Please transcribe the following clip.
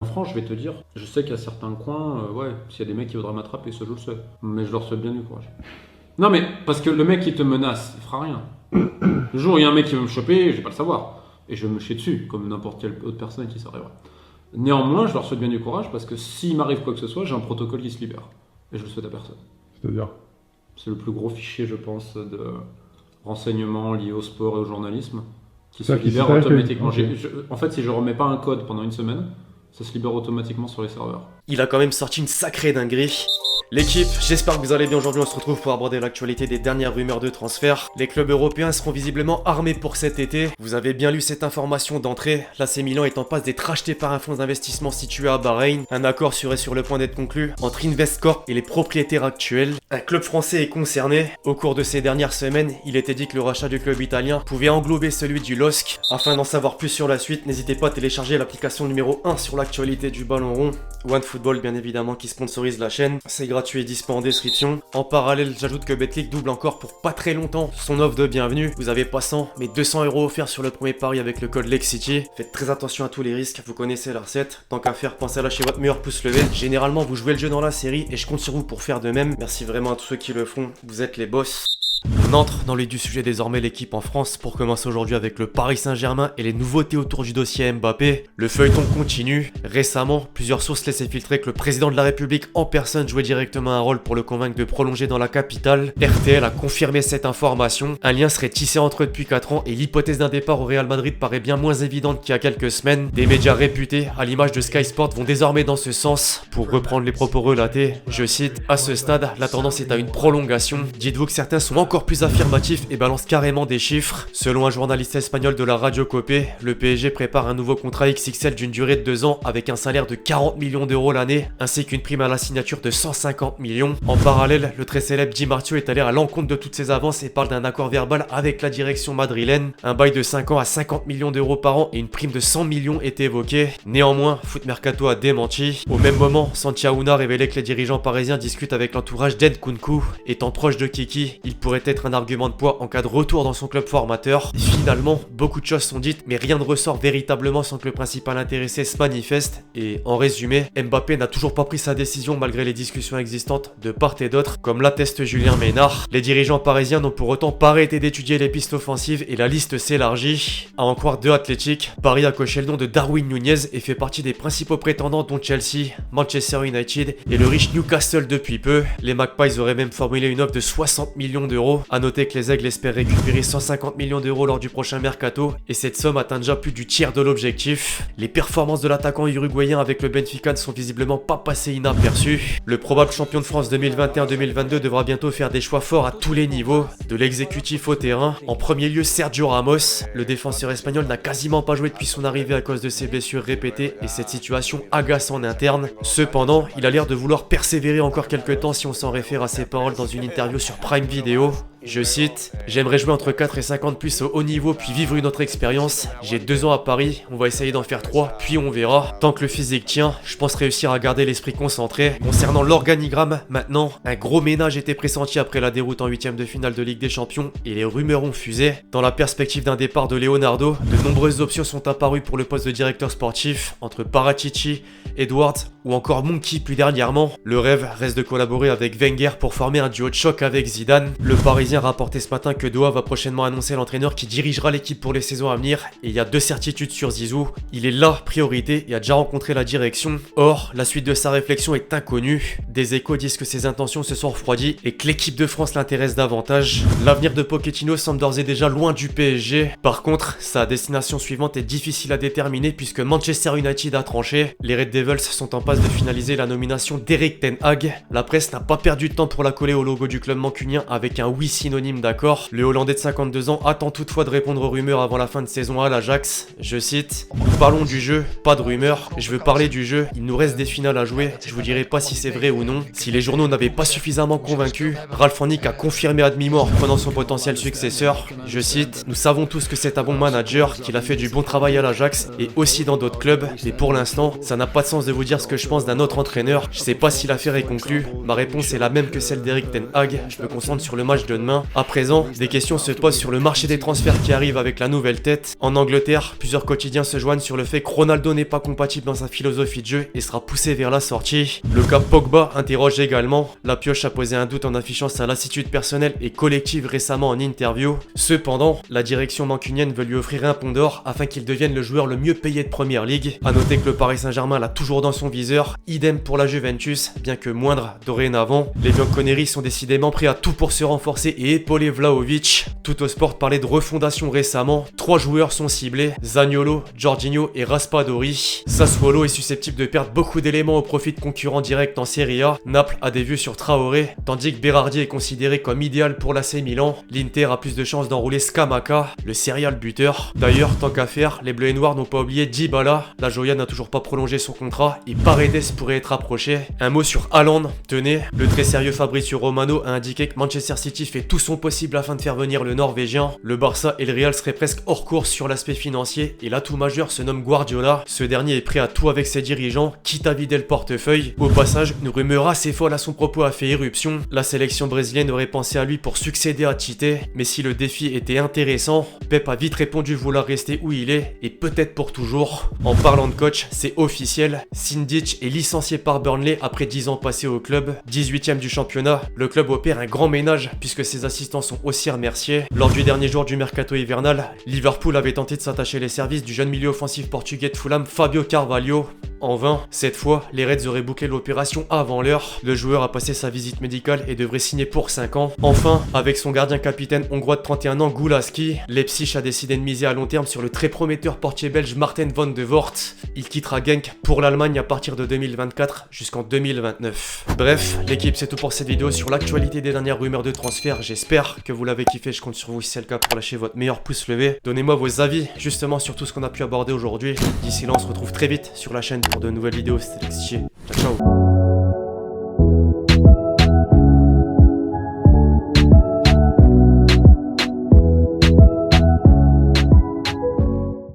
En France, je vais te dire, je sais qu'il y a certains coins, ouais, s'il y a des mecs qui voudraient m'attraper, ça je le sais. Mais je leur souhaite bien du courage. Non mais, parce que le mec qui te menace, il fera rien. Le jour où il y a un mec qui veut me choper, je vais pas le savoir. Et je vais me chier dessus, comme n'importe quelle autre personne qui s'arrivera. Néanmoins, je leur souhaite bien du courage, parce que s'il m'arrive quoi que ce soit, j'ai un protocole qui se libère. Et je le souhaite à personne. C'est-à-dire? C'est le plus gros fichier, je pense, de renseignements liés au sport et au journalisme, qui se Ça, qui libère s'appelle- automatiquement. ok. En fait, si je remets pas un code pendant une semaine, ça se libère automatiquement sur les serveurs. Il a quand même sorti une sacrée dinguerie. L'équipe, j'espère que vous allez bien. Aujourd'hui, on se retrouve pour aborder l'actualité des dernières rumeurs de transfert. Les clubs européens seront visiblement armés pour cet été. Vous avez bien lu cette information d'entrée. L'AC Milan est en passe d'être racheté par un fonds d'investissement situé à Bahreïn. Un accord serait sur le point d'être conclu entre Investcorp et les propriétaires actuels. Un club français est concerné. Au cours de ces dernières semaines, il était dit que le rachat du club italien pouvait englober celui du LOSC. Afin d'en savoir plus sur la suite, n'hésitez pas à télécharger l'application numéro 1 sur l'actualité du ballon rond. OneFootball, bien évidemment, qui sponsorise la chaîne. C'est gratuit et dispo en description. En parallèle, j'ajoute que Betclic double encore pour pas très longtemps son offre de bienvenue. Vous avez pas 100, mais 200 € offerts sur le premier pari avec le code LEXCITY. Faites très attention à tous les risques, vous connaissez la recette. Tant qu'à faire, pensez à lâcher votre meilleur pouce levé. Généralement, vous jouez le jeu dans la série et je compte sur vous pour faire de même. Merci vraiment à tous ceux qui le font, vous êtes les boss. On entre dans le vif du sujet désormais, l'équipe en France, pour commencer aujourd'hui avec le Paris Saint-Germain et les nouveautés autour du dossier Mbappé. Le feuilleton continue. Récemment, plusieurs sources laissaient filtrer que le président de la République en personne jouait directement un rôle pour le convaincre de prolonger dans la capitale. RTL a confirmé cette information. Un lien serait tissé entre eux depuis 4 ans et l'hypothèse d'un départ au Real Madrid paraît bien moins évidente qu'il y a quelques semaines. Des médias réputés, à l'image de Sky Sport, vont désormais dans ce sens. Pour reprendre les propos relatés, je cite, à ce stade, la tendance est à une prolongation. Dites-vous que certains sont encore plus affirmatifs et balancent carrément des chiffres. Selon un journaliste espagnol de la Radio Copé, le PSG prépare un nouveau contrat XXL d'une durée de 2 ans avec un salaire de 40 millions d'euros l'année, ainsi qu'une prime à la signature de 150 millions. En parallèle, le très célèbre Di Marzio est allé à l'encontre de toutes ces avances et parle d'un accord verbal avec la direction madrilène. Un bail de 5 ans à 50 millions d'euros par an et une prime de 100 millions est évoqué. Néanmoins, Foot Mercato a démenti. Au même moment, Santiauna révélait que les dirigeants parisiens discutent avec l'entourage d'Nkunku. Étant proche de Kiki, il pourrait être un argument de poids en cas de retour dans son club formateur. Finalement, beaucoup de choses sont dites, mais rien ne ressort véritablement sans que le principal intéressé se manifeste. Et en résumé, Mbappé n'a toujours pas pris sa décision malgré les discussions existantes de part et d'autre, comme l'atteste Julien Ménard. Les dirigeants parisiens n'ont pour autant pas arrêté d'étudier les pistes offensives et la liste s'élargit. À en croire deux Athletic, Paris a coché le nom de Darwin Nunez et fait partie des principaux prétendants dont Chelsea, Manchester United et le riche Newcastle depuis peu. Les Magpies auraient même formulé une offre de 60 millions d'euros. A noter que les Aigles espèrent récupérer 150 millions d'euros lors du prochain mercato et cette somme atteint déjà plus du tiers de l'objectif. Les performances de l'attaquant uruguayen avec le Benfica ne sont visiblement pas passées inaperçues. Le probable champion de France 2021-2022 devra bientôt faire des choix forts à tous les niveaux, de l'exécutif au terrain. En premier lieu, Sergio Ramos. Le défenseur espagnol n'a quasiment pas joué depuis son arrivée à cause de ses blessures répétées et cette situation agace en interne. Cependant, il a l'air de vouloir persévérer encore quelques temps si on s'en réfère à ses paroles dans une interview sur Prime Video. Je cite, j'aimerais jouer entre 4 et 50 plus au haut niveau puis vivre une autre expérience. J'ai 2 ans à Paris, on va essayer d'en faire 3, puis on verra. Tant que le physique tient, je pense réussir à garder l'esprit concentré. Concernant l'organigramme, maintenant, un gros ménage était pressenti après la déroute en 8ème de finale de Ligue des Champions et les rumeurs ont fusé. Dans la perspective d'un départ de Leonardo, de nombreuses options sont apparues pour le poste de directeur sportif, entre Paratici, Edwards ou encore Monkey plus dernièrement. Le rêve reste de collaborer avec Wenger pour former un duo de choc avec Zidane. Le Parisien a rapporté ce matin que Doha va prochainement annoncer l'entraîneur qui dirigera l'équipe pour les saisons à venir et il y a 2 certitudes sur Zizou. Il est la priorité et a déjà rencontré la direction. Or, la suite de sa réflexion est inconnue. Des échos disent que ses intentions se sont refroidies et que l'équipe de France l'intéresse davantage. L'avenir de Pochettino semble d'ores et déjà loin du PSG. Par contre, sa destination suivante est difficile à déterminer puisque Manchester United a tranché. Les Red Devils sont en passe de finaliser la nomination d'Erik ten Hag. La presse n'a pas perdu de temps pour la coller au logo du club mancunien avec un oui synonyme d'accord. Le Hollandais de 52 ans attend toutefois de répondre aux rumeurs avant la fin de saison à l'Ajax. Je cite, nous parlons du jeu, pas de rumeurs. Je veux parler du jeu, il nous reste des finales à jouer. Je vous dirai pas si c'est vrai ou non. Si les journaux n'avaient pas suffisamment convaincu, Ralf Rangnick a confirmé à demi-mort prenant son potentiel successeur. Je cite, nous savons tous que c'est un bon manager, qu'il a fait du bon travail à l'Ajax et aussi dans d'autres clubs. Mais pour l'instant, ça n'a pas de sens de vous dire ce que je pense d'un autre entraîneur. Je sais pas si l'affaire est conclue. Ma réponse est la même que celle d'Erik ten Hag. Je me concentre sur le match de demain. Saint-Germain. À présent, des questions se posent sur le marché des transferts qui arrive avec la nouvelle tête. En Angleterre, plusieurs quotidiens se joignent sur le fait que Ronaldo n'est pas compatible dans sa philosophie de jeu et sera poussé vers la sortie. Le cas Pogba interroge également. La Pioche a posé un doute en affichant sa lassitude personnelle et collective récemment en interview. Cependant, la direction mancunienne veut lui offrir un pont d'or afin qu'il devienne le joueur le mieux payé de Première Ligue. A noter que le Paris Saint-Germain l'a toujours dans son viseur, idem pour la Juventus, bien que moindre dorénavant. Les Bianconeri sont décidément prêts à tout pour se renforcer et épauler Vlahovic. Tuttosport parlait de refondation récemment. 3 joueurs sont ciblés, Zaniolo, Jorginho et Raspadori. Sassuolo est susceptible de perdre beaucoup d'éléments au profit de concurrents directs en Serie A. Naples a des vues sur Traoré, tandis que Berardi est considéré comme idéal pour l'AC Milan. L'Inter a plus de chances d'enrouler Scamacca, le serial buteur. D'ailleurs, tant qu'à faire, les Bleus et Noirs n'ont pas oublié Dybala. La Joya n'a toujours pas prolongé son contrat et Paredes pourrait être approché. Un mot sur Haaland, tenez, le très sérieux Fabrizio Romano a indiqué que Manchester City fait tout son possible afin de faire venir le Norvégien. Le Barça et le Real seraient presque hors course sur l'aspect financier et l'atout majeur se nomme Guardiola. Ce dernier est prêt à tout avec ses dirigeants, quitte à vider le portefeuille. Au passage, une rumeur assez folle à son propos a fait éruption. La sélection brésilienne aurait pensé à lui pour succéder à Tite, mais si le défi était intéressant, Pep a vite répondu vouloir rester où il est et peut-être pour toujours. En parlant de coach, c'est officiel, Sindic est licencié par Burnley après 10 ans passés au club. 18ème du championnat, le club opère un grand ménage puisque ses assistants sont aussi remerciés. Lors du dernier jour du mercato hivernal, Liverpool avait tenté de s'attacher les services du jeune milieu offensif portugais de Fulham Fabio Carvalho. En vain, cette fois, les Reds auraient bouclé l'opération avant l'heure. Le joueur a passé sa visite médicale et devrait signer pour 5 ans. Enfin, avec son gardien capitaine hongrois de 31 ans Gulaski, Leipzig a décidé de miser à long terme sur le très prometteur portier belge Marten van de Voort. Il quittera Genk pour l'Allemagne à partir de 2024 jusqu'en 2029. Bref, l'équipe, c'est tout pour cette vidéo sur l'actualité des dernières rumeurs de transfert. J'espère que vous l'avez kiffé, je compte sur vous si c'est le cas pour lâcher votre meilleur pouce levé. Donnez-moi vos avis justement sur tout ce qu'on a pu aborder aujourd'hui. D'ici là, on se retrouve très vite sur la chaîne pour de nouvelles vidéos. C'était Lextier. Ciao, ciao.